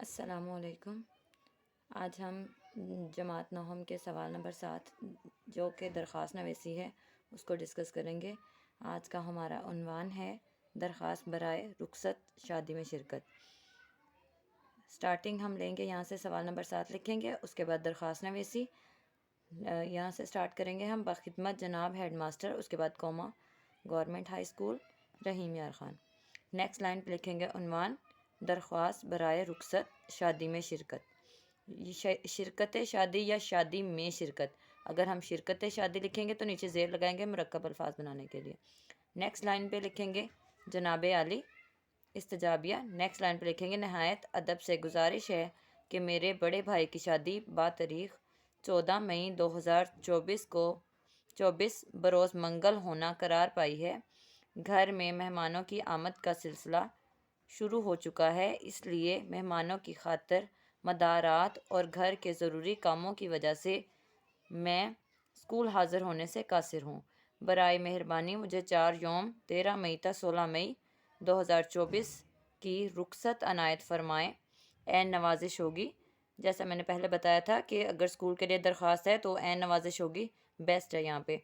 السلام علیکم۔ آج ہم جماعت نہم کے سوال نمبر 7 جو کہ درخواست نویسی ہے اس کو ڈسکس کریں گے۔ آج کا ہمارا عنوان ہے درخواست برائے رخصت شادی میں شرکت۔ سٹارٹنگ ہم لیں گے، یہاں سے سوال نمبر 7 لکھیں گے، اس کے بعد درخواست نویسی یہاں سے سٹارٹ کریں گے ہم۔ بخدمت جناب ہیڈ ماسٹر، اس کے بعد کوما، گورنمنٹ ہائی اسکول رحیم یار خان۔ نیکسٹ لائن پہ لکھیں گے عنوان درخواست برائے رخصت شادی میں شرکت۔ شرکت شادی یا شادی میں شرکت، اگر ہم شرکت شادی لکھیں گے تو نیچے زیر لگائیں گے مرکب الفاظ بنانے کے لیے۔ نیکسٹ لائن پہ لکھیں گے جناب عالی استجابیہ۔ نیکسٹ لائن پہ لکھیں گے نہایت ادب سے گزارش ہے کہ میرے بڑے بھائی کی شادی بتاریخ 14 مئی 2024 بروز منگل ہونا قرار پائی ہے۔ گھر میں مہمانوں کی آمد کا سلسلہ شروع ہو چکا ہے، اس لیے مہمانوں کی خاطر مدارات اور گھر کے ضروری کاموں کی وجہ سے میں اسکول حاضر ہونے سے قاصر ہوں۔ برائے مہربانی مجھے 4 یوم 13 مئی تا 16 مئی 2024 کی رخصت عنایت فرمائیں، عین نوازش ہوگی۔ جیسا میں نے پہلے بتایا تھا کہ اگر اسکول کے لیے درخواست ہے تو عین نوازش ہوگی، بیسٹ ہے یہاں پہ۔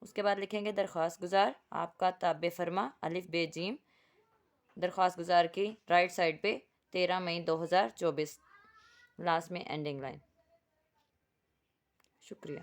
اس کے بعد لکھیں گے درخواست گزار آپ کا تابع فرما الف بے جیم۔ درخواست گزار کی رائٹ سائڈ پہ 13 مئی 2024، لاسٹ میں اینڈنگ لائن۔ شکریہ۔